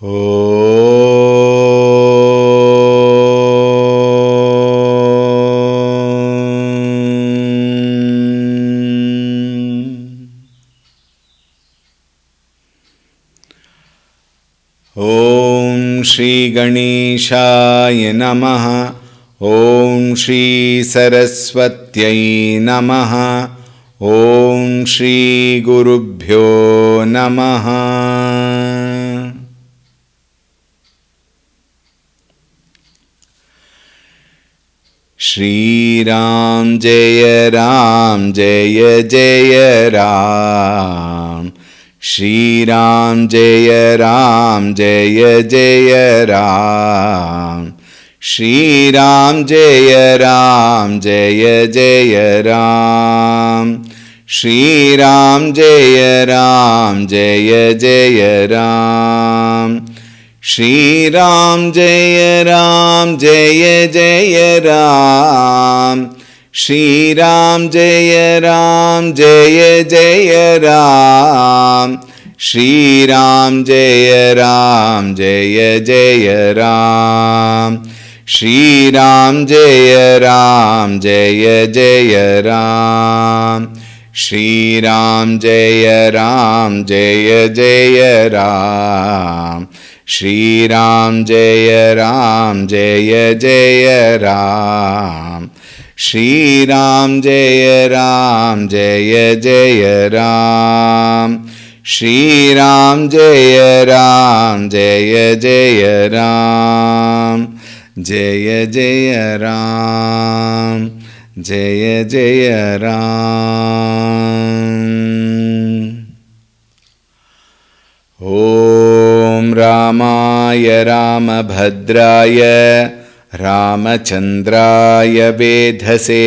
ॐ श्री गणेशाय नमः। ॐ श्री सरस्वत्यै नमः। ॐ श्री गुरुभ्यो नमः। श्री राम जय जय राम। श्री राम जय जय राम। श्री राम जय जय राम। श्री राम जय जय राम। श्री राम जय जय राम। श्री राम जय जय राम। श्री राम जय जय राम। श्री राम जय जय राम। श्री राम जय जय राम। श्री राम जय जय राम। श्री राम जय जय राम। श्री राम जय जय राम। जय जय राम। जय जय राम। ॐ रामाय रामभद्राय रामचन्द्राय वेधसे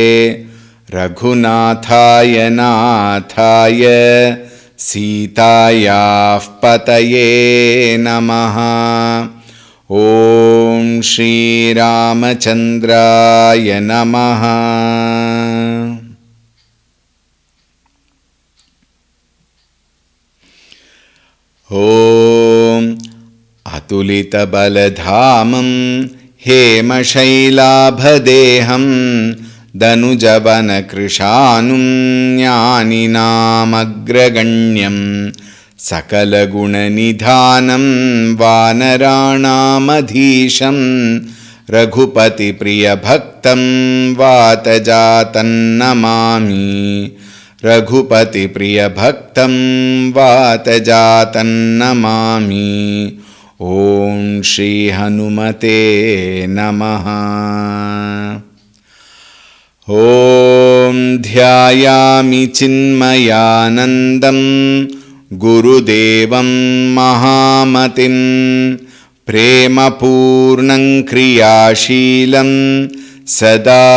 रघुनाथाय नाथाय सीतायाः पतये नमः। ॐ श्री रामचन्द्राय नमः। ॐ अतुलितबलधामं हेमशैलाभदेहं दनुजवनकृशानुं ज्ञानिनामग्रगण्यं सकलगुणनिधानं वानराणामधीशं रघुपतिप्रियभक्तं वातजातं नमामि। रघुपतिप्रियभक्तं वातजातं नमामि। ॐ श्री हनुमते नमः। ॐ ध्यायामि चिन्मयानन्दं गुरुदेवं महामतिं प्रेमपूर्णं क्रियाशीलं सदा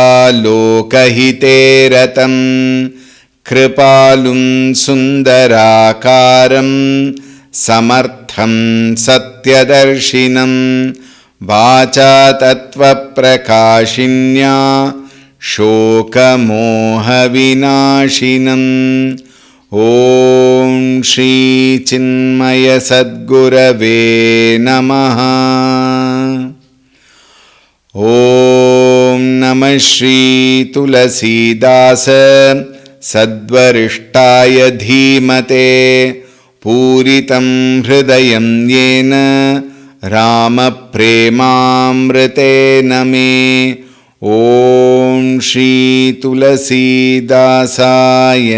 लोकहिते रतं कृपालुं सुन्दराकारं समर्थं सत्यदर्शिनं वाचा तत्त्वप्रकाशिन्या शोकमोहविनाशिनं। ॐ श्री चिन्मयसद्गुरवे नमः। ॐ नमः श्री तुलसीदास सद्वरिष्ठाय धीमते पूरितं हृदयं येन रामप्रेमामृतेन मे। ॐ श्री तुलसीदासाय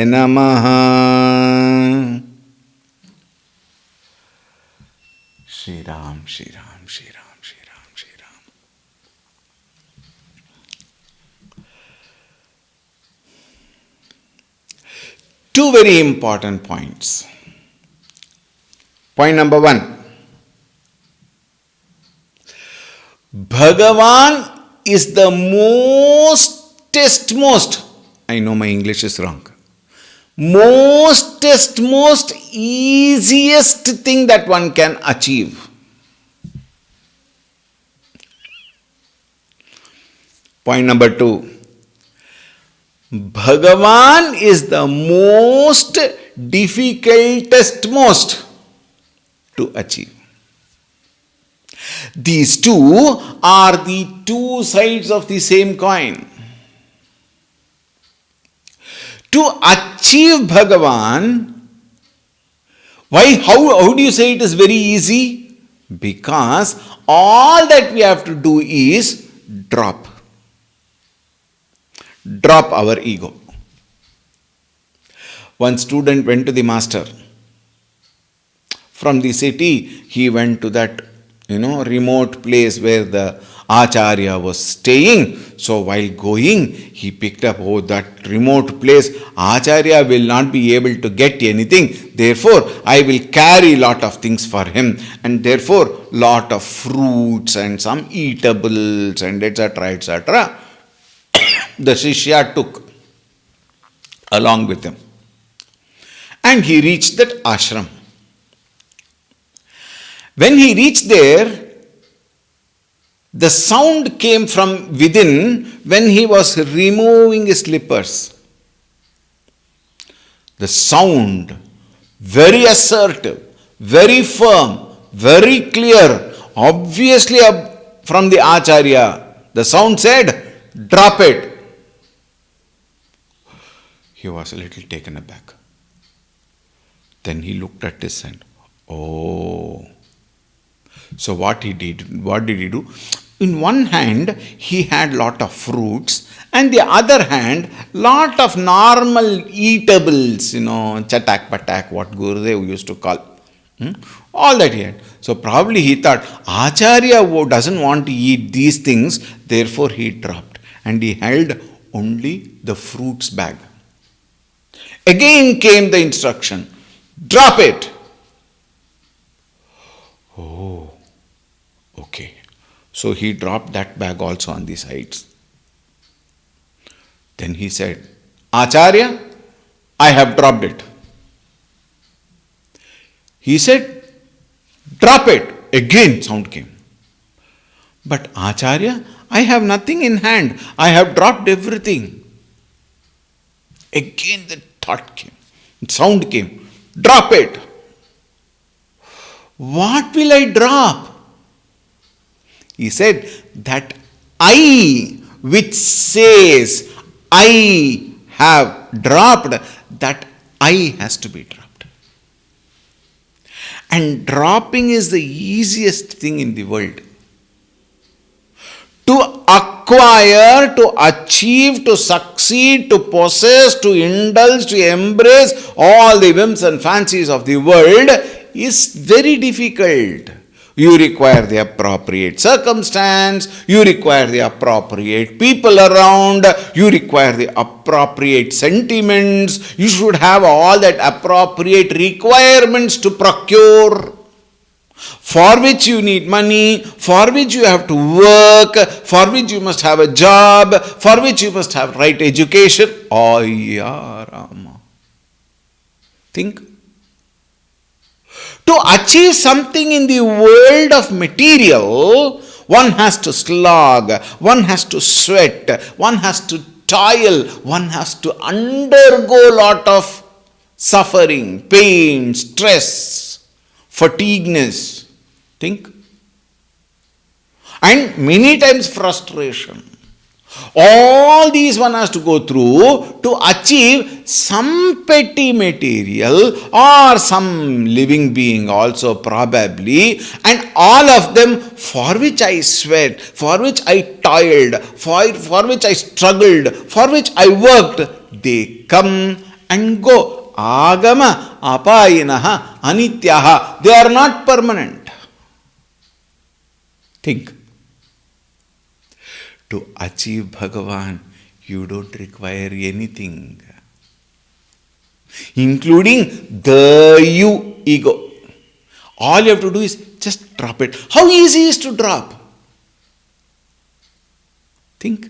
नमः। Shri Ram Shri Ram Shri Ram Shri Ram Shri Ram. Two very important points. Point number 1. Bhagavan is the most, I know my English is wrong, most easiest thing that one can achieve. Point number 2. Bhagavan is the most difficultest to achieve. These two are the two sides of the same coin. To achieve Bhagavan, why? How do you say it is very easy? Because all that we have to do is drop our ego. One student went to the master. From the city, he went to that, remote place where the Acharya was staying. So while going, he picked up, that remote place, Acharya will not be able to get anything. Therefore, I will carry lot of things for him. And therefore, lot of fruits and some eatables and etc. etc. the Shishya took along with him. And he reached that ashram. When he reached there, the sound came from within when he was removing his slippers. The sound, very assertive, very firm, very clear, obviously from the Acharya. The sound said, drop it. He was a little taken aback. Then he looked at his hand. Oh. So what did he do? In one hand, he had lot of fruits, and the other hand, lot of normal eatables, chatak patak, what Gurudev used to call. All that he had. So probably he thought, Acharya doesn't want to eat these things, therefore he dropped. And he held only the fruits bag. Again came the instruction, drop it. Oh, okay. So he dropped that bag also on the sides. Then he said, Acharya, I have dropped it. He said, drop it. Again sound came. But Acharya, I have nothing in hand. I have dropped everything. Again the thought came. Sound came. Drop it. What will I drop? He said, that I which says I have dropped, that I has to be dropped. And dropping is the easiest thing in the world. To acquire, to achieve, to succeed, to possess, to indulge, to embrace all the whims and fancies of the world is very difficult. You require the appropriate circumstance, you require the appropriate people around, you require the appropriate sentiments, you should have all that appropriate requirements to procure, for which you need money, for which you have to work, for which you must have a job, for which you must have right education. Oh, yeah, Rama. Think. To achieve something in the world of material, one has to slog, one has to sweat, one has to toil, one has to undergo a lot of suffering, pain, stress, fatigueness. Think. And many times frustration. All these one has to go through to achieve some petty material or some living being also probably, and all of them for which I sweat, for which I toiled, for which I struggled, for which I worked, they come and go. Agama apayinaha anityaha. They are not permanent. Think. To achieve Bhagavan, you don't require anything, including the you ego. All you have to do is just drop it. How easy is to drop? Think.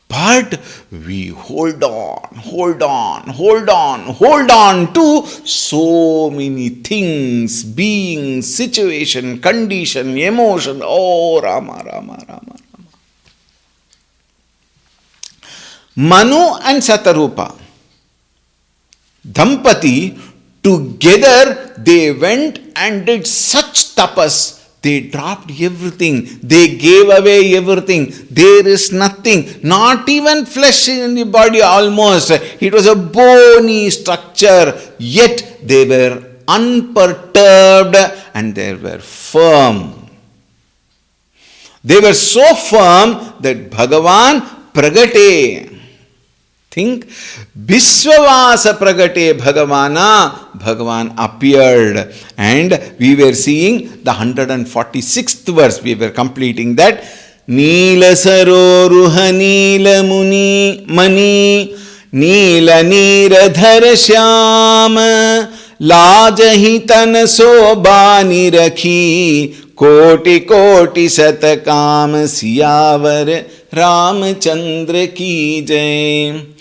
But we hold on to so many things, beings, situation, condition, emotion. Oh, Rama. Manu and Satarupa, Dhampati, together they went and did such tapas, They dropped everything. They gave away everything. There is nothing, not even flesh in the body almost. It was a bony structure, yet they were unperturbed and they were firm. They were so firm that Bhagavan Pragate. Think, Vishwavasa Pragate Bhagavana, Bhagavan appeared. And we were seeing the 146th verse, we were completing that. Neela Saroruha Neela Muni Mani Neela Neeradhara Shyama Lajahitan Sobani Rakhi Koti Koti Satakam Siyavar Ramchandra Ki Jai.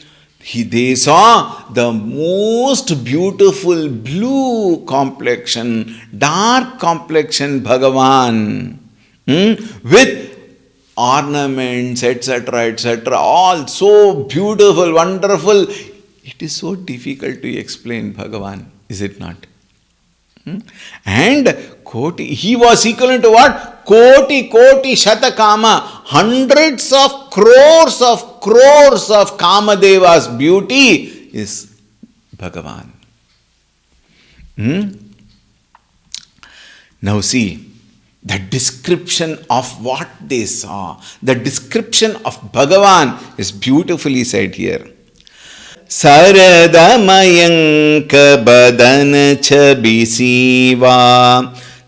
They saw the most beautiful blue complexion, dark complexion Bhagavan, with ornaments, etc., all so beautiful, wonderful. It is so difficult to explain Bhagavan, is it not? And Koti, he was equivalent to what? Koti Shatakama, hundreds of crores of Kamadeva's beauty is Bhagavan. Now see, the description of what they saw, the description of Bhagavan is beautifully said here. Saradamayanka badana chabisiva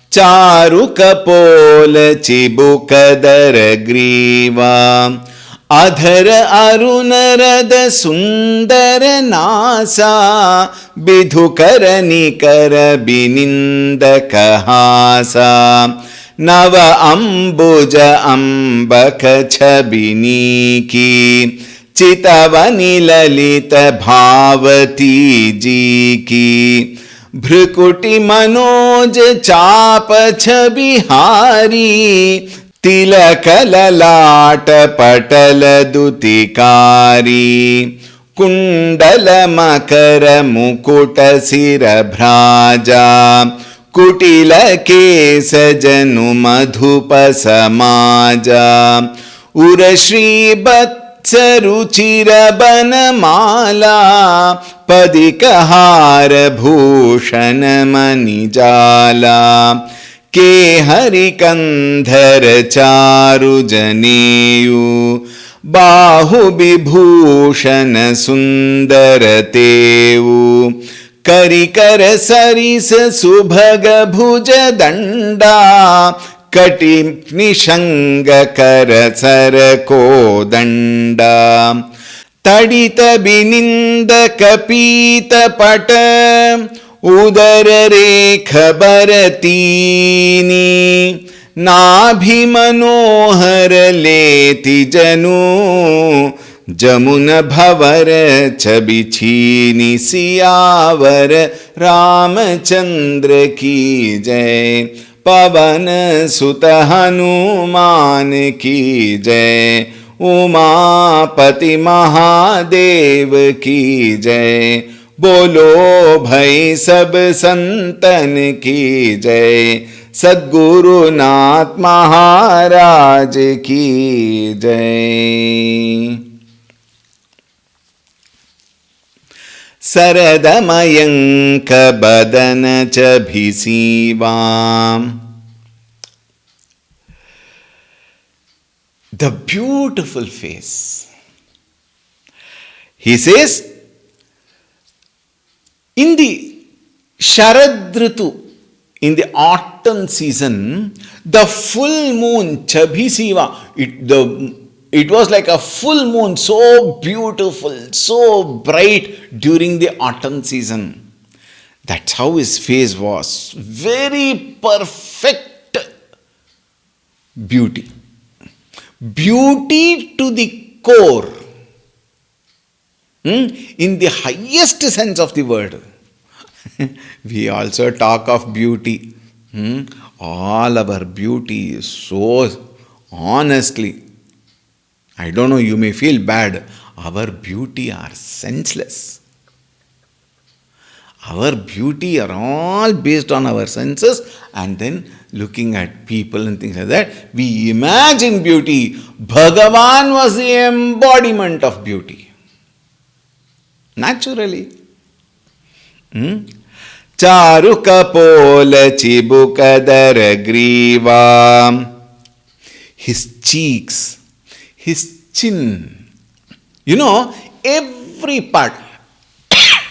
Charu kapola chibukadara griva Adhara arunarada sundara nasa Bidhukara nikara bininda kahasa Nava ambuja ambaka chabiniki Chitavani lalita bhavati ji ki Bhrukuti manoj chapa chabihari Tilakalalata patala dutikari Kundala makara mukuta sira bhraja Kutila kesa janu madhupa samaja Urashri Saruchira banamala padikahara bhushana manijala ke harikandhara charu janeyu bahu vibhushana sundarateu karikara sarisa subhaga bhuja danda Kati nishanga karasara kodanda Tadita bininda kapita pata Udara rekha baratini Nabhi manohara leti janu Jamuna bhavara chabichini Siyavar Ramchandra ki jai Pavan Sutta Hanuman ki jai Umapati Mahadev ki jai Bolo bhai sab santan ki jai Sadguru Nath Maharaj ki jai Saradamayanka badana chabhisivam. The beautiful face. He says, in the Sharad Ritu, in the autumn season, the full moon, Chabhisiva, it was like a full moon, so beautiful, so bright during the autumn season. That's how his face was. Very perfect beauty. Beauty to the core. In the highest sense of the word. We also talk of beauty. All our beauty is so honestly. I don't know, you may feel bad. Our beauty are senseless. Our beauty are all based on our senses, and then looking at people and things like that, we imagine beauty. Bhagavan was the embodiment of beauty. Naturally. Charu kapola chibukadara griva. His cheeks, his chin. You know, every part.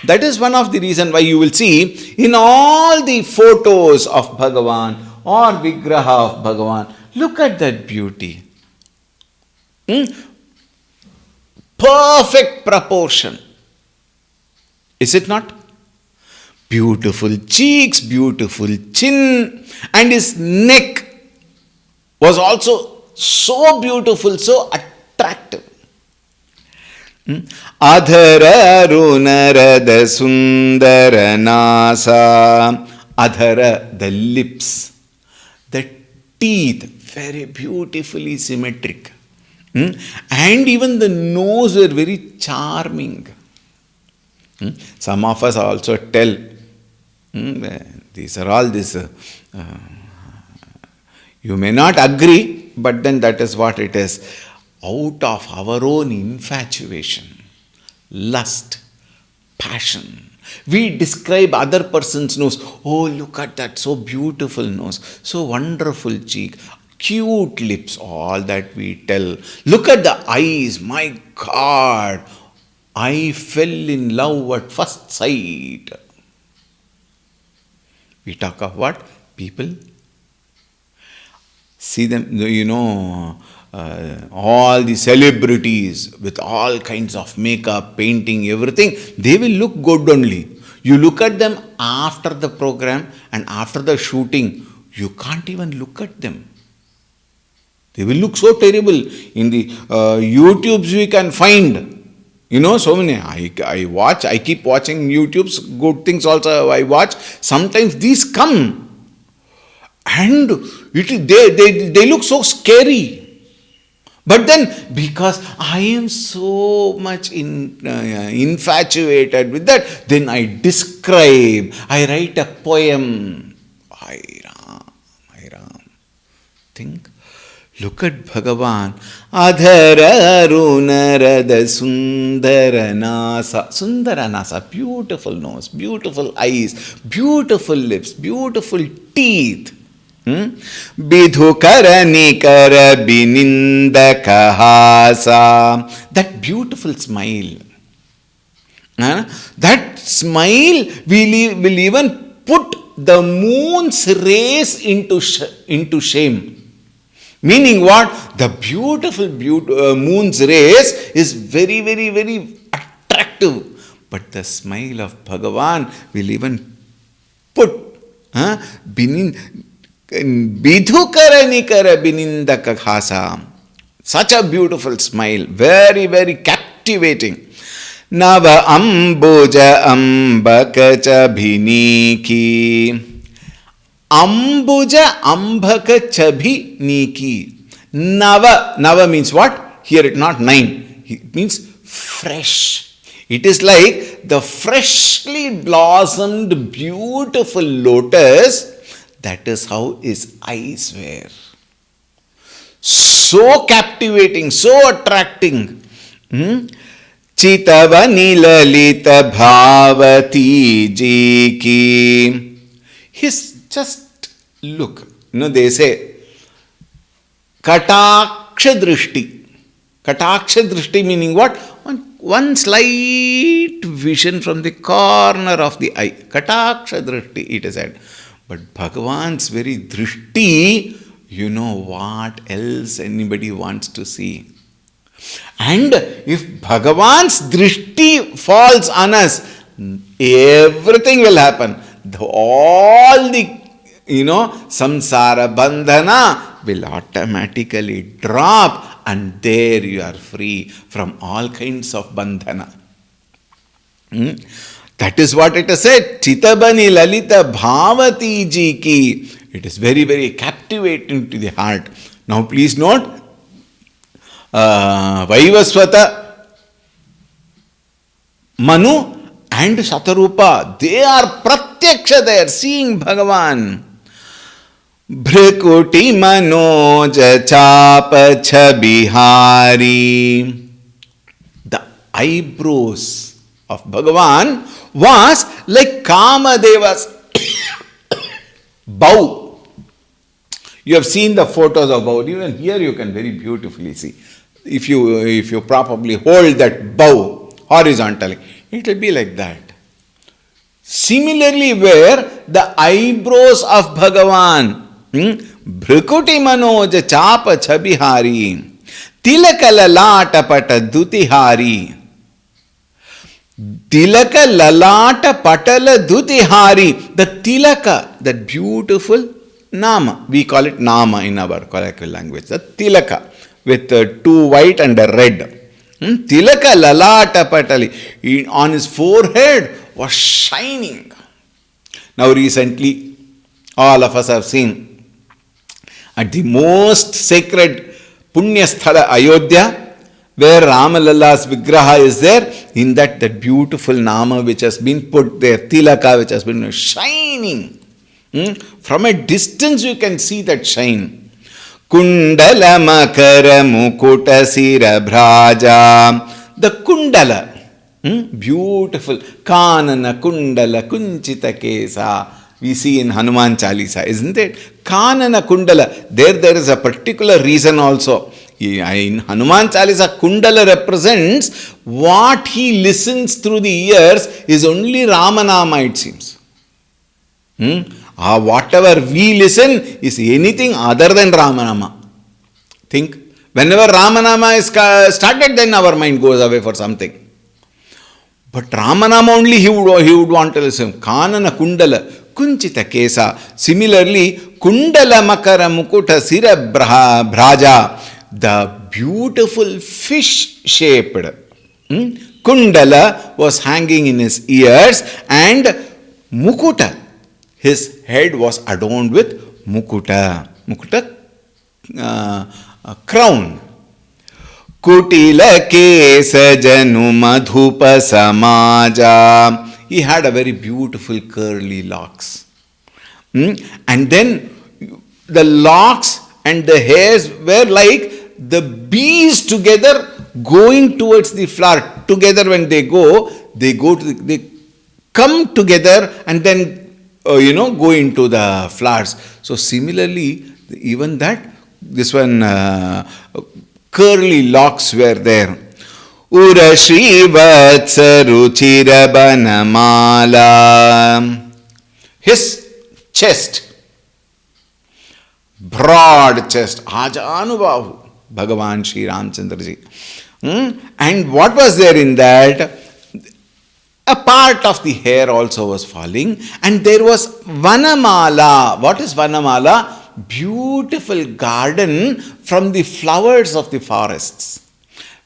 That is one of the reasons why you will see in all the photos of Bhagavan or Vigraha of Bhagavan, look at that beauty. Perfect proportion. Is it not? Beautiful cheeks, beautiful chin, and his neck was also so beautiful, so attractive. Adhara runarada sundara nasa. Adhara, the lips. The teeth, very beautifully symmetric. And even the nose were very charming. Some of us also tell, these are all this, you may not agree, but then that is what it is. Out of our own infatuation, lust, passion, we describe other person's nose. Oh, look at that, so beautiful nose, so wonderful cheek, cute lips, all that we tell. Look at the eyes, my God, I fell in love at first sight. We talk of what? People. See them, you know, all the celebrities with all kinds of makeup, painting, everything, they will look good only. You look at them after the program and after the shooting, you can't even look at them. They will look so terrible. In the YouTubes we can find, you know, so many. I keep watching YouTube's good things also I watch. Sometimes these come and they look so scary. But then, because I am so much infatuated with that, then I describe, I write a poem. Hai Ram. Think. Look at Bhagavan. Adhara runarada sundara nasa. Sundara nasa, beautiful nose, beautiful eyes, beautiful lips, beautiful teeth. Bidhukara nikara binindaka hasa. That beautiful smile. That smile will even put the moon's rays into shame. Meaning what? The beautiful moon's rays is very, very, very attractive. But the smile of Bhagavan will even put Bidhukara nikara binindaka khasa. Such a beautiful smile. Very, very captivating. Nava ambuja ambaka chabhiniki. Ambuja ambaka chabhiniki. Nava means what? Here it not 9. It means fresh. It is like the freshly blossomed beautiful lotus. That is how his eyes were. So captivating, so attracting. Chitavani lalita bhavati jiki. His just look. You know, they say Kataksha drishti. Kataksha drishti meaning what? One slight vision from the corner of the eye. Kataksha drishti, it is said. But Bhagavan's very drishti, you know what else anybody wants to see. And if Bhagavan's drishti falls on us, everything will happen. All the, samsara bandhana will automatically drop, and there you are free from all kinds of bandhana. That is what it is said. Chitabani lalita bhavati ji ki. It is very, very captivating to the heart. Now please note, Vaivasvata, Manu and Shatarupa, they are pratyaksha, they are seeing Bhagavan. Bhrikuti manoja chapa chabihari. The eyebrows of Bhagavan was like Kamadeva's bow. You have seen the photos of bow. Even here you can very beautifully see. If you properly hold that bow horizontally, it will be like that. Similarly, where the eyebrows of Bhagavan, Bhrikuti manoja chapa chabihari, tilaka lalata pata dutihari. Tilaka lalata patala dutihari. The tilaka, that beautiful nama. We call it nama in our colloquial language. The tilaka with two white and a red. Tilaka lalata patali. On his forehead was shining. Now recently, all of us have seen at the most sacred Punya Sthala Ayodhya, where Ramalalla's Vigraha is there, in that beautiful Nama which has been put there, Tilaka which has been shining. From a distance you can see that shine. Kundala Makara Mukuta Sira Bhraja. The Kundala, beautiful. Kanana Kundala Kunchita Kesa. We see in Hanuman Chalisa, isn't it? Kanana Kundala. There is a particular reason also. In Hanuman Chalisa, Kundala represents what he listens through the ears is only Ramanama, it seems. Whatever we listen is anything other than Ramanama. Think, whenever Ramanama is started, then our mind goes away for something. But Ramanama only he would want to listen. Kanana Kundala. Kunchita Kesa. Similarly, Kundala Makara Mukuta Sira Bhraja, the beautiful fish shaped Kundala was hanging in his ears, and Mukuta, his head was adorned with Mukuta. Mukuta, crown. Kutila Kesa Janu Madhupa Samaja. He had a very beautiful curly locks. And then the locks and the hairs were like the bees together going towards the flower. Together when they come together and then, go into the flowers. So similarly, even this one, curly locks were there. Ura Shri Vatsa Ruchira Banamala. His chest, broad chest, Ajanubahu, Bhagavan Shri Ramchandraji. And what was there in that? A part of the hair also was falling, and there was Vanamala. What is Vanamala? Beautiful garden from the flowers of the forests.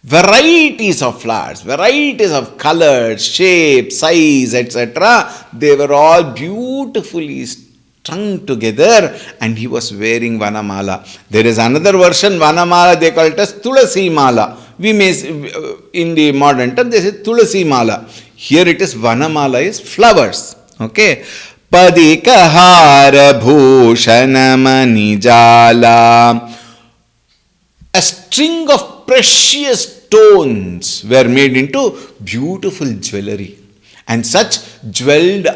Varieties of flowers, varieties of colors, shape, size, etc. They were all beautifully strung together, and he was wearing Vanamala. There is another version, Vanamala, they call it as Tulasi Mala. We may, in the modern term, they say Tulasi Mala. Here it is Vanamala is flowers. Okay. Padikahara Bhushana Manijala. A string of precious stones were made into beautiful jewelry. And such jeweled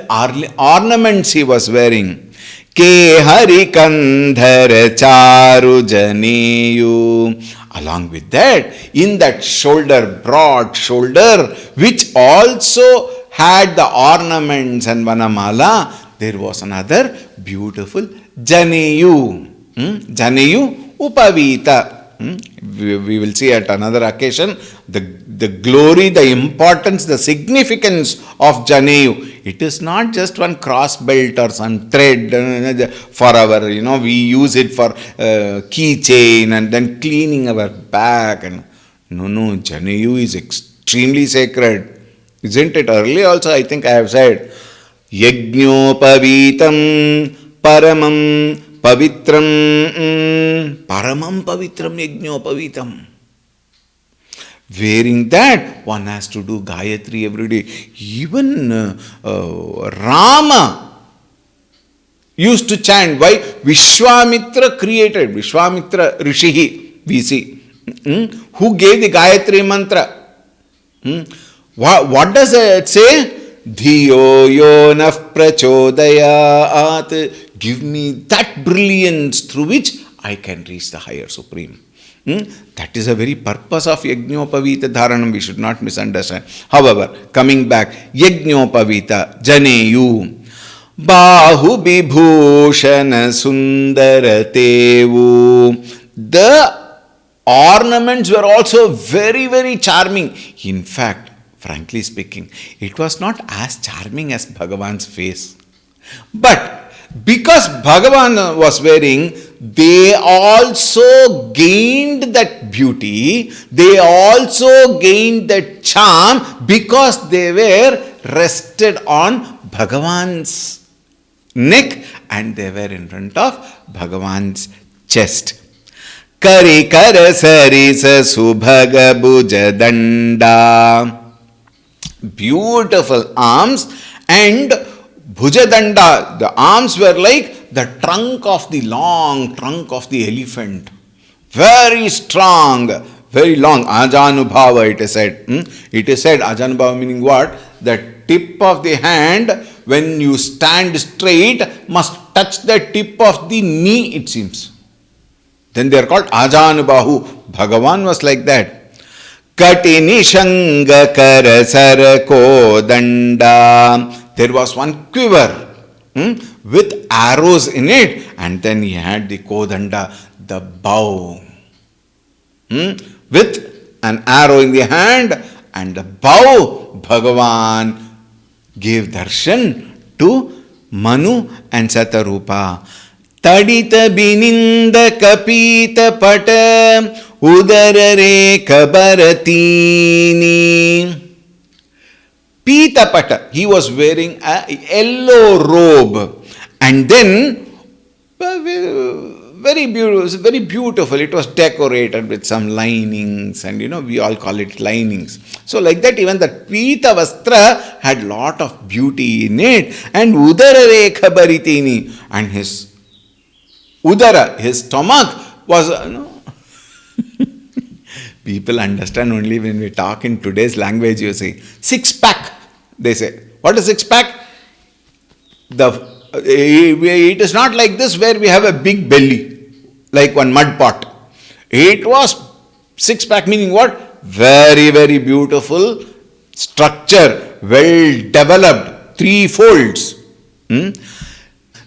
ornaments he was wearing. Ke Hari Kandhara Charu Janeyu. Along with that, in that shoulder, broad shoulder, which also had the ornaments and Vanamala, there was another beautiful Janeyu. Janeyu Upavita. We will see at another occasion the glory, the importance, the significance of Janeyu. It is not just one cross belt or some thread for our, we use it for keychain and then cleaning our back. And no, Janeyu is extremely sacred. Isn't it? Earlier also I think I have said, Yajñopavitam Paramam Pavitram, Paramam Pavitram Yajñopavitam. Wearing that, one has to do Gayatri every day. Even Rama used to chant. Why? Vishwamitra created, Vishwamitra Rishihi, we see. Who gave the Gayatri mantra? What does it say? Dhiyo yo naf prachodayat. Give me that brilliance through which I can reach the higher supreme. That is a very purpose of Yajnopavita Dharanam. We should not misunderstand. However, coming back, Yajnopavita Janeyu Bahu Bibhushana Sundaratevu. The ornaments were also very, very charming. In fact, frankly speaking, it was not as charming as Bhagavan's face. But because Bhagavan was wearing, they also gained that beauty, they also gained that charm because they were rested on Bhagavan's neck and they were in front of Bhagavan's chest. Kari kara sarisa subhaga bhuja danda. Beautiful arms and Bhujadanda, the arms were like the trunk of the long trunk of the elephant. Very strong, very long. Ajanubhava, it is said. It is said, Ajanubhava meaning what? The tip of the hand, when you stand straight, must touch the tip of the knee, it seems. Then they are called Ajanubahu. Bhagavan was like that. Katini Shanga Karasara Kodanda. There was one quiver with arrows in it, and then he had the Kodanda, the bow. With an arrow in the hand and the bow, Bhagavan gave darshan to Manu and Satarupa. Tadita bininda kapita pata udarare kabaratini. Pita pata, he was wearing a yellow robe, and then very beautiful. It was decorated with some linings, and we all call it linings. So like that, even the Pita Vastra had lot of beauty in it. And Udara Rekha Baritini, and his Udara, his stomach was, people understand only when we talk in today's language. You say, six-pack, they say. What is six-pack? It is not like this where we have a big belly, like one mud pot. It was six-pack, meaning what? Very, very beautiful structure, well developed, three folds.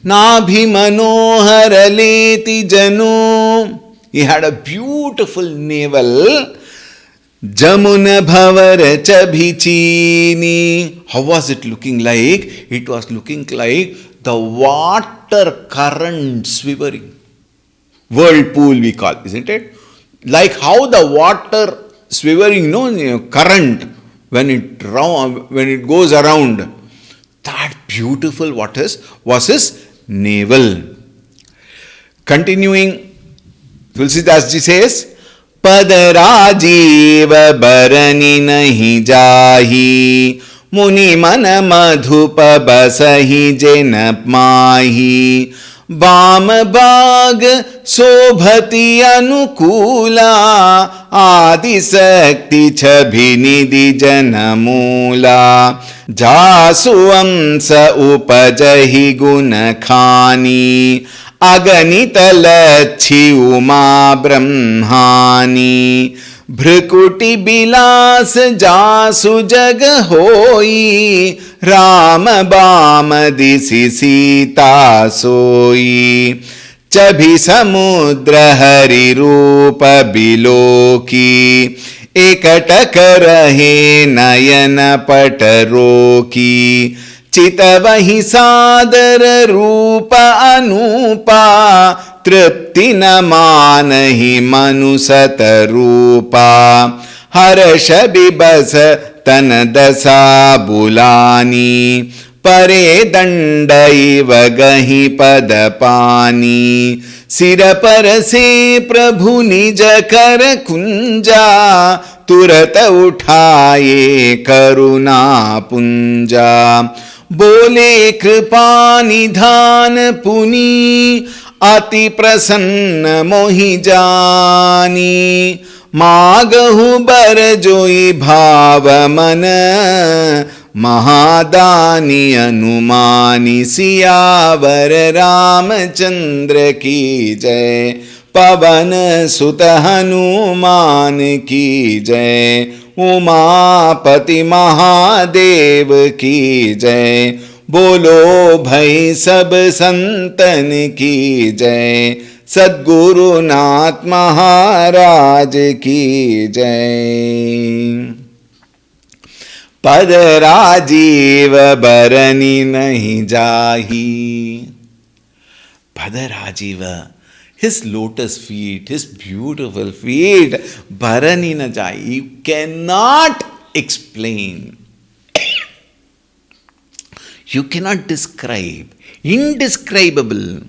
Nabhi manohara leti janu. He had a beautiful navel. Jamuna bhavara chabhichini. How was it looking like? It was looking like the water current swivering. Whirlpool we call, isn't it? Like how the water swivering, current, when it goes around. That beautiful was his navel. Continuing, Tulsidas ji says, Padarajiva barani nahi jahi, Muni mana madhupa basahi jenap mahi, Bam bag sobhati anukula, Adi sakti chabhinidhi janamula, Jasuamsa upajahi gunakhani, Aganita lachi uma brahmani, Bhrukuti bilas jasu jag hoi, Rama bama disi sita soi, Chabhi samudra hari rupa biloki, Ekata karahe nayana pataroki, Chitavahi sadara rupa anupa, Tripti namanahi manusata rupa, Harasha bibasa tanadasa bulani, Pare dandaiva gahi padapani, Sira parase prabhu nija kar kunja, तुरत उठाए करुणा पुंजा, बोले कृपा निधान पुनि, अति प्रसन्न मोहि जानी, मागहु बर जोई भाव मन, महादानी अनुमानी, सियावर रामचंद्र की जय, पवन सुत हनुमान की जय, उमापति महादेव की जय, बोलो भाई सब संतन की जय, सद्गुरुनाथ महाराज की जय। पद राजीव बरनी नहीं जाही, पद Rajiv, his lotus feet, his beautiful feet, bharani na jai, you cannot explain, you cannot describe, indescribable.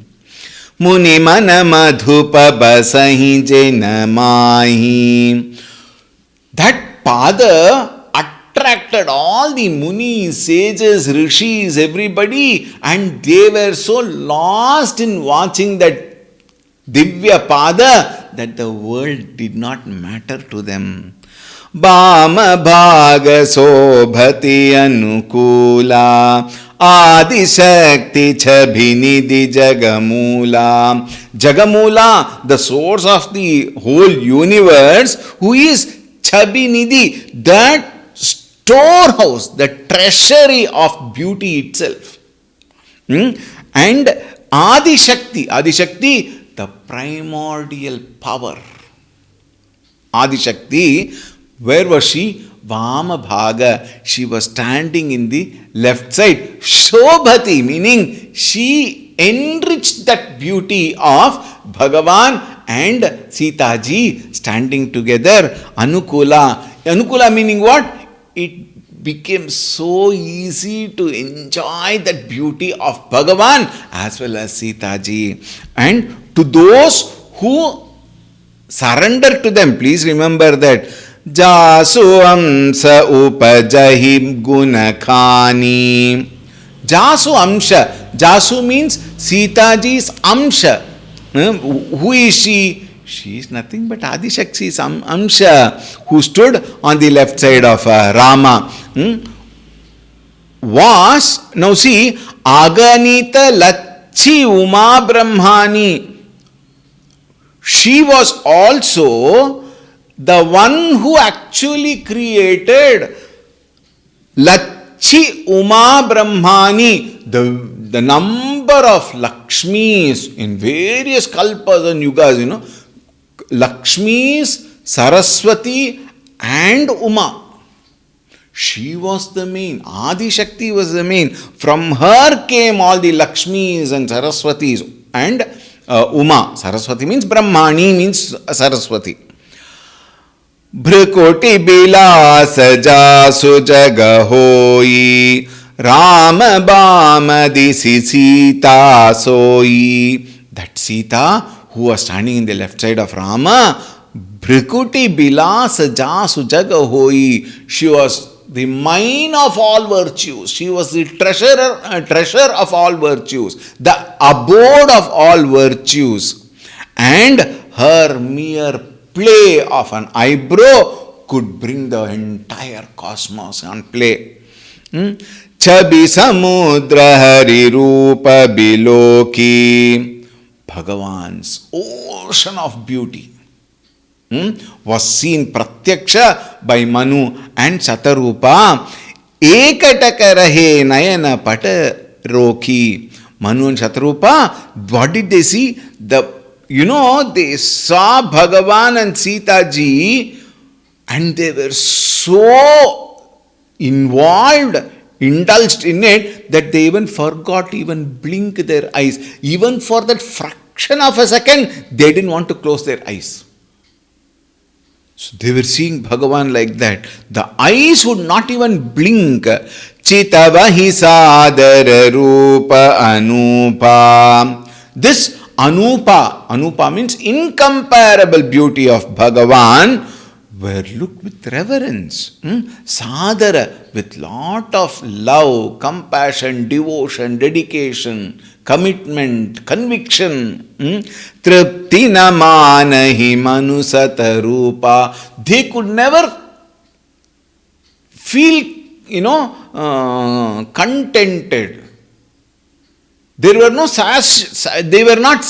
मुनि मन मधुप बसहि जिन माही, that pada attracted all the munis, sages, rishis, everybody, and they were so lost in watching that Divya Pada that the world did not matter to them. Bama bhaga sobhati anukula, Adi Shakti Chabhinidhi Jagamula. Jagamula, the source of the whole universe, who is Chabhinidhi, that storehouse, the treasury of beauty itself. And Adi Shakti, the primordial power. Adi Shakti, where was she? Vama Bhaga. She was standing in the left side. Shobhati, meaning she enriched that beauty of Bhagavan and Sita ji standing together. Anukula. Anukula meaning what? It became so easy to enjoy that beauty of Bhagavan as well as Sita ji. And to those who surrender to them, please remember that Jasu Amsa Upajahi Gunakhani. Jasu Amsha. Jasu means Sita ji's Amsha. Who is she? She is nothing but Adi Shakti's Amsha, who stood on the left side of Rama. Was, now see, Aganita Lachi Uma Brahmani. She was also the one who actually created Lachi Uma Brahmani, the number of Lakshmis in various kalpas and yugas, Lakshmis, Saraswati and Uma. She was the main. Adi Shakti was the main. From her came all the Lakshmis and Saraswatis and Uma. Saraswati means Brahmani, means Saraswati. Bhrikoti bilas jasu jaga hoi, Rama bama disi Sita soi. That Sita, who was standing in the left side of Rama, Bhrikuti bilas jasu jaga hoi. She was the mine of all virtues. She was the treasure of all virtues, the abode of all virtues. And her mere play of an eyebrow could bring the entire cosmos on play. Chabi samudra hari rupa biloki. Bhagavan's ocean of beauty was seen pratyaksha by Manu and Satarupa. Ekataka rahe nayana pata roki. Manu and Satarupa, what did they see? They saw Bhagavan and Sita ji, and they were so involved, indulged in it, that they even forgot to even blink their eyes. Even for that fraction of a second, they didn't want to close their eyes. So they were seeing Bhagavan like that. The eyes would not even blink. Chitavahi sadara rupa anupa. This Anupa means incomparable beauty of Bhagavan were looked with reverence, sadhara, with lot of love, compassion, devotion, dedication, commitment, conviction. Tripti na manahi manusata rupa. They could never feel, contented. They were not satisfied. They were not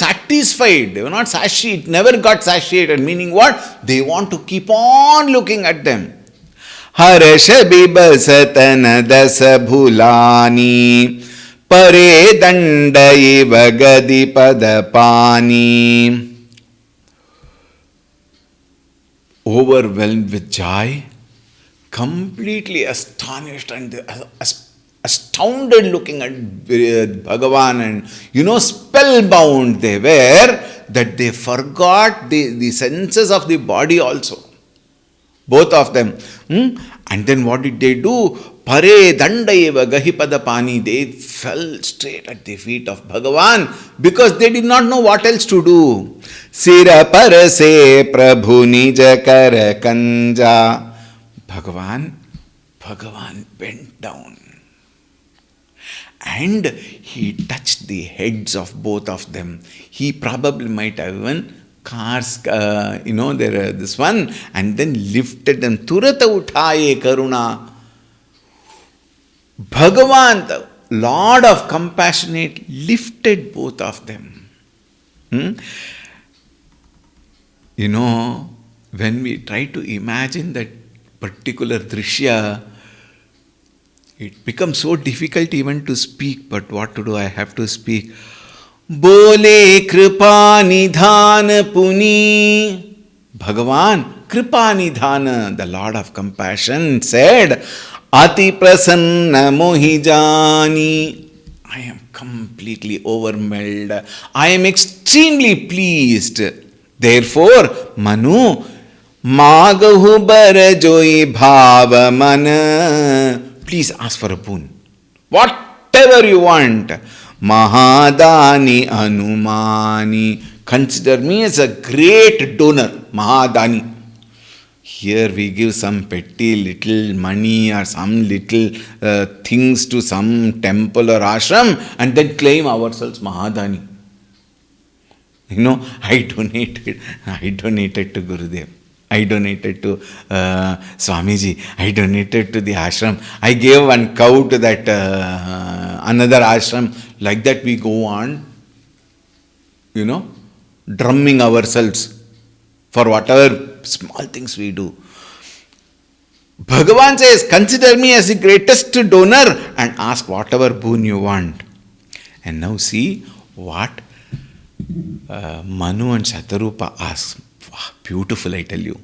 satiated. Never got satiated. Meaning what? They want to keep on looking at them. Harasha bibasatana dasa bhulani pare danda iva gadi padapani. Overwhelmed with joy, completely astonished and astounded looking at Bhagavan, and spellbound they were, that they forgot the senses of the body also, both of them. And then what did they do? Pare dandaiva gahipada pani. They fell straight at the feet of Bhagavan because they did not know what else to do. Sira parase prabhu nija kara kanja. Bhagavan bent down and he touched the heads of both of them. He probably might have even this one, and then lifted them. Turata uthaye karuna. Bhagavan, the Lord of compassionate, lifted both of them. When we try to imagine that particular drishya, it becomes so difficult even to speak, but what to do? I have to speak. Bole kripa nidhana puni. Bhagavan, kripa nidhana, the Lord of compassion, said, Ati prasanna mohijani. I am completely overwhelmed. I am extremely pleased. Therefore, Manu, magahu barajoi bhava mana. Please ask for a boon. Whatever you want. Mahadani Anumani. Consider me as a great donor. Mahadani. Here we give some petty little money or some little things to some temple or ashram and then claim ourselves Mahadani. I donated to Gurudev. I donated to Swamiji. I donated to the ashram. I gave one cow to that another ashram. Like that we go on, drumming ourselves for whatever small things we do. Bhagavan says, consider me as the greatest donor and ask whatever boon you want. And now see what Manu and Shatarupa ask. Beautiful, I tell you.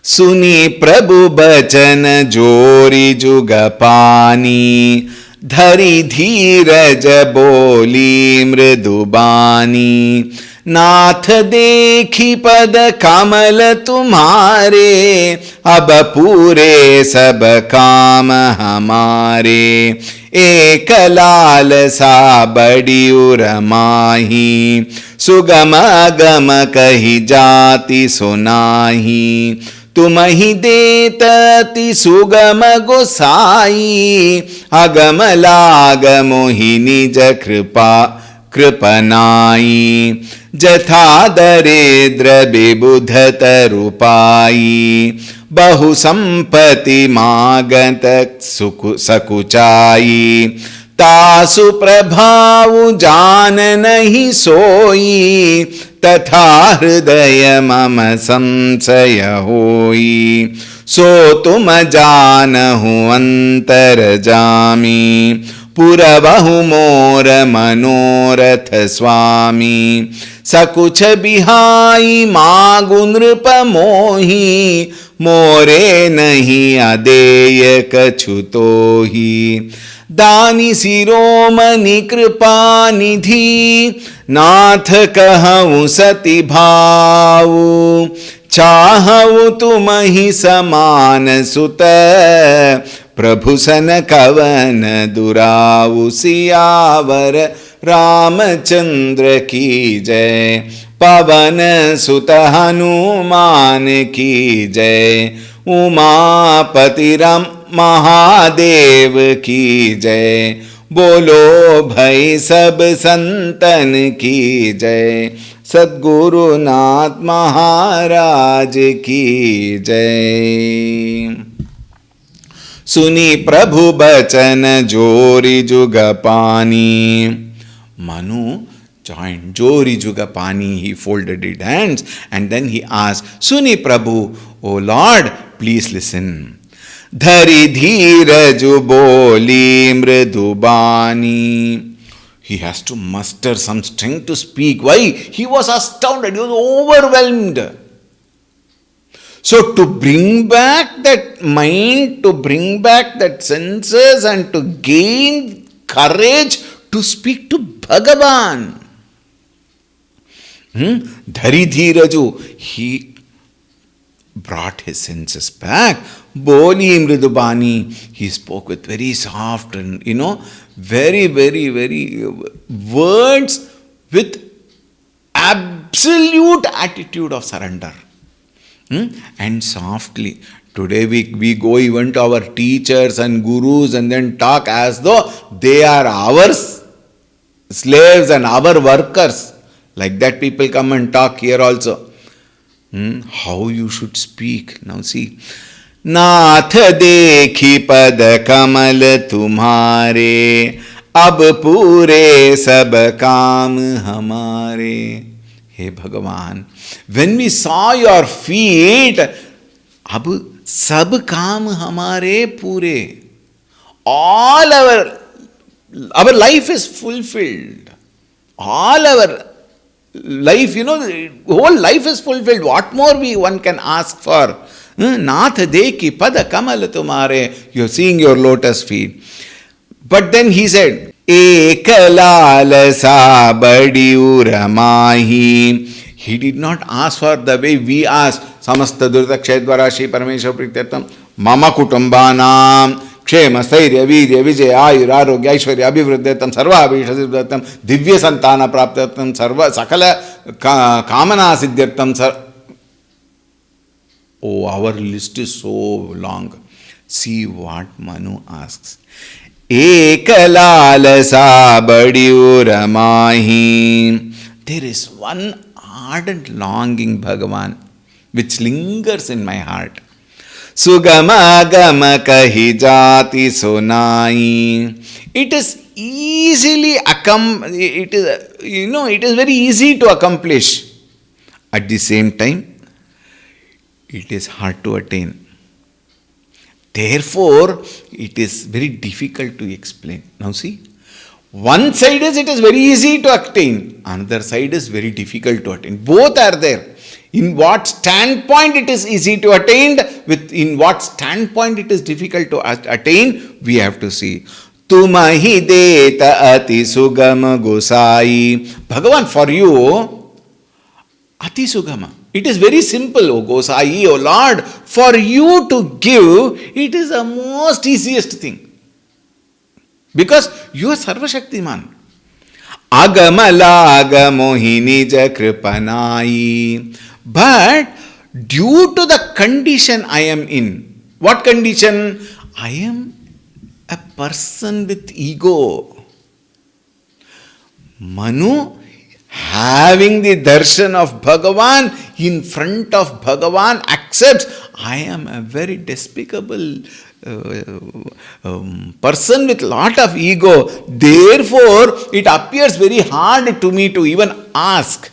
Suni Prabhu Bachana Jori Jugapani Dhari Dheeraj Boli Mridubani Nath Dekhi Pad Kamal Tumhare Ab Pure Sab Kam Hamare Ek Lalsa Badi Uramahi Sugama Gama Kahi Jati Sunahi Tumahi Detati Sugama Gosai Agama Laga Mohini Jakripa Kripanai Jatha Daredra Bibudhata Rupai Bahu Sampati Magantak Sakuchai तासु प्रभावु जान नहीं सोई तथा हृदय मम संशय होई सो तुम जानहु अंतर जामी पुरबहु मोर मनोरथ स्वामी सकुच बिहाई मागु नृप मोही मोरे नहीं अदेय कछु तोही दानी शिरोमणि कृपा निधि नाथ कहऊँ सति भाऊ चाहऊ तुम ही समान सुत प्रभु सन कवन दुराऊ सियावर रामचंद्र की जय पवन सुत हनुमान की जय, उमापति राम महादेव की जय, बोलो भाई सब संतन की जय, सद्गुरुनाथ महाराज की जय। सुनी प्रभु बचन जोरी जुग पानी, Manu joined Jori Jugapani. He folded his hands and then he asked, Suni Prabhu, O Lord, please listen. Dhari dheeraju boli mridubani. He has to muster some strength to speak. Why? He was astounded. He was overwhelmed. So to bring back that mind, to bring back that senses and to gain courage to speak to Bhagavan. Dhari Dhiraju, he brought his senses back. Boli Mridubani, he spoke with very soft and, very, very, very words with absolute attitude of surrender. And softly. Today we go even to our teachers and gurus and then talk as though they are our slaves and our workers. Like that people come and talk here also. How you should speak. Now see. नाथ देखी पद कमल तुम्हारे, अब पूरे सब काम हमारे. Hey Bhagavan, when we saw your feet, ab sab kaam hamare pure. All our life is fulfilled. All our life, whole life is fulfilled. What more one can ask for? Nath dekhi pada kamal tumhare. You're seeing your lotus feet. But then he said, Ek lalasa badi uramahi. He did not ask for the way we ask. Samasta durta kshedvara shri parameshwar prityartam mama kutumbanam kshema stairya virya vijaya ayur arogya aishwarya abhivruddhatam sarva abhishasiddhatam divya santana praptatam sarva sakala kamana siddhyartam sar. Oh, our list is so long. See what Manu asks. Ek lalasa badi uramahi. There is one ardent longing, Bhagavan, which lingers in my heart. Sugama gama kahi jati sonai. It is easily it is very easy to accomplish. At the same time, it is hard to attain. Therefore, it is very difficult to explain. Now see, one side is it is very easy to attain, another side is very difficult to attain. Both are there. In what standpoint it is easy to attain, in what standpoint it is difficult to attain, we have to see. Tumahi deta ati sugama gosai. Bhagavan, for you, ati sugama. It is very simple, O Gosai, O Lord. For you to give, it is the most easiest thing. Because you are Sarva Shaktiman. Agamala agamohini jakripanai. But due to the condition I am in, what condition? I am a person with ego. Manu, having the darshan of Bhagavan, in front of Bhagavan, accepts, I am a very despicable person with lot of ego. Therefore, it appears very hard to me to even ask.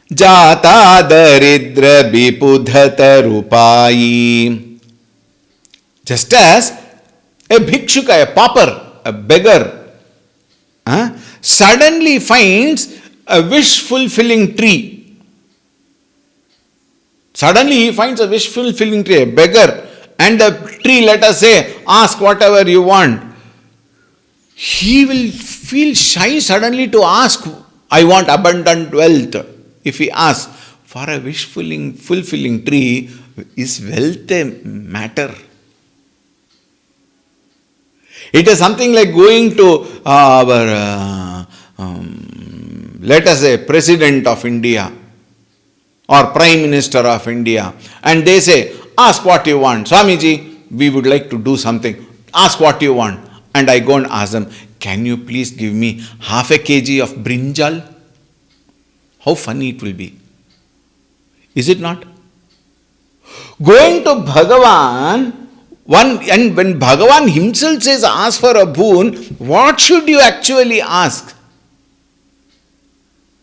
Jata daridra bipudhata rupai. Just as a bhikshuka, a pauper, a beggar, suddenly finds a wish-fulfilling tree. Suddenly he finds a wish-fulfilling tree, a beggar, and the tree, let us say, ask whatever you want. He will feel shy suddenly to ask, I want abundant wealth. If he asks for a wish-fulfilling tree, is wealth a matter? It is something like going to our let us say President of India or Prime Minister of India, and they say, ask what you want. Swamiji, we would like to do something. Ask what you want. And I go and ask them, can you please give me half a kg of brinjal? How funny it will be. Is it not? Going to Bhagavan, and when Bhagavan himself says ask for a boon, what should you actually ask?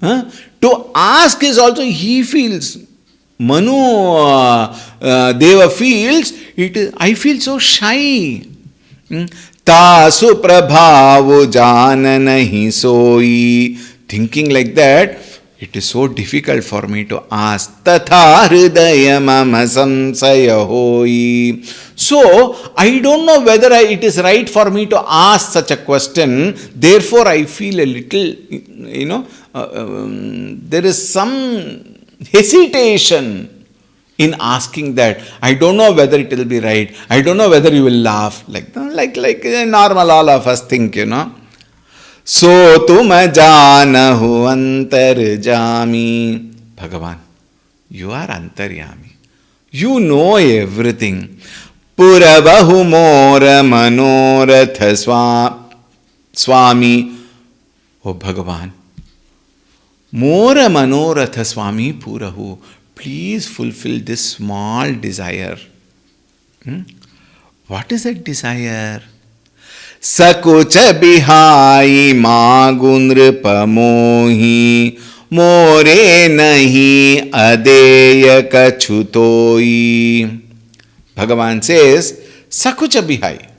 To ask is also he feels. Manu Deva feels, I feel so shy. Tasu prabhavu jana nahi soi. Thinking like that, it is so difficult for me to ask. Tatha hridaya mama samsaya hoi. So, I don't know whether it is right for me to ask such a question. Therefore, I feel a little, there is some hesitation in asking that. I don't know whether it will be right. I don't know whether you will laugh. Like normal all of us think, So tum janahu antarjami. Bhagavan, you are antaryami. You know everything. Purabahu mora manoratha swami. Oh Bhagavan, mora manoratha swami purahu. Please fulfill this small desire. What is that desire? Sakucha bihai magundra pamohi more nahi adeya kachutoi. Bhagavan says, Sakucha bihai.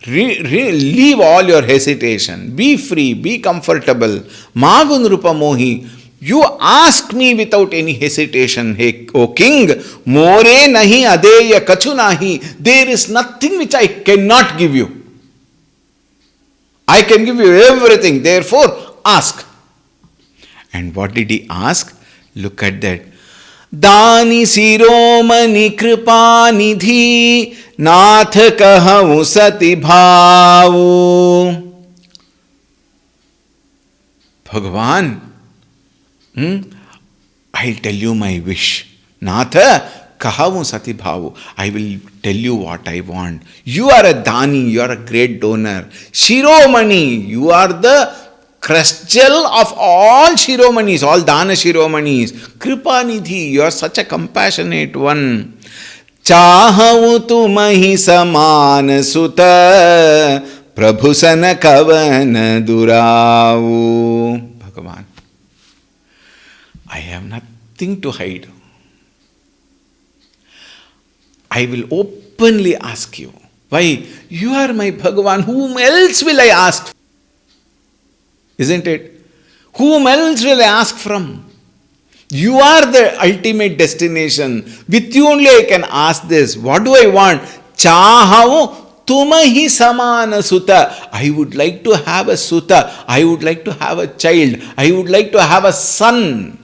Leave all your hesitation. Be free, be comfortable. Magundrupa mohi. You ask me without any hesitation, hey, O king, more nahi adeya kachu nahi. There is nothing which I cannot give you. I can give you everything. Therefore, ask. And what did he ask? Look at that. Dani siromani kripa nidhi nath kahavu sati bhavu. Bhagavan, I'll tell you my wish. Natha kahavu sati bhavu. I will tell you what I want. You are a dani, you are a great donor. Shiromani, you are the crystal of all shiromanis, all dana shiromanis. Kripanidhi, you are such a compassionate one. Chahavu tumahi samana sutta prabhusana kavana duravu. Bhagavan, I have nothing to hide. I will openly ask you. Why? You are my Bhagavan. Whom else will I ask? Isn't it? Whom else will I ask from? You are the ultimate destination. With you only I can ask this. What do I want? Chahavu tumahi samana sutta. I would like to have a sutta. I would like to have a child. I would like to have a son.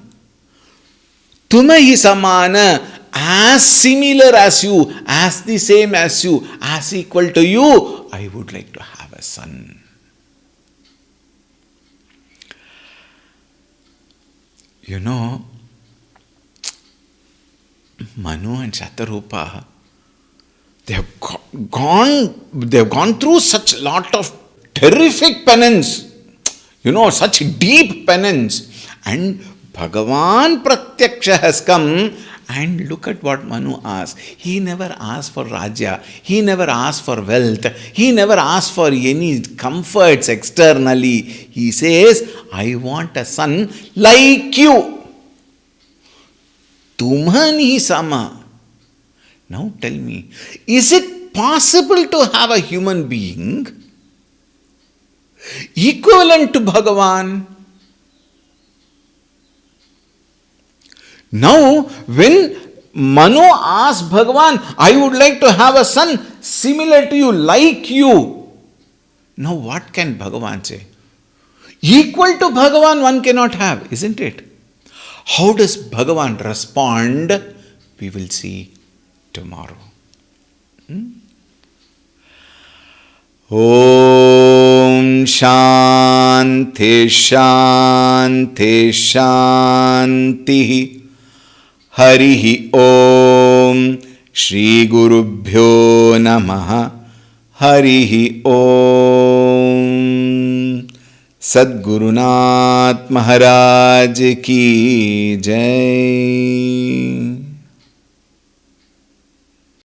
Tumahi samana, as similar as you, as the same as you, as equal to you, I would like to have a son. You know, Manu and Shatarupa, they have gone through such lot of terrific penance, such deep penance, and Bhagavan Pratyaksha has come, and look at what Manu asked. He never asked for Rajya. He never asked for wealth. He never asked for any comforts externally. He says, I want a son like you. Tumhani sama. Now tell me, is it possible to have a human being equivalent to Bhagavan? Now, when Manu asked Bhagavan, I would like to have a son similar to you, like you. Now, what can Bhagavan say? Equal to Bhagavan one cannot have, isn't it? How does Bhagavan respond? We will see tomorrow. Om Shanti. शांति शांति। हरि ओम। श्री गुरुभ्यो नमः। हरि ओम। सद्गुरुनाथ महाराज की जय।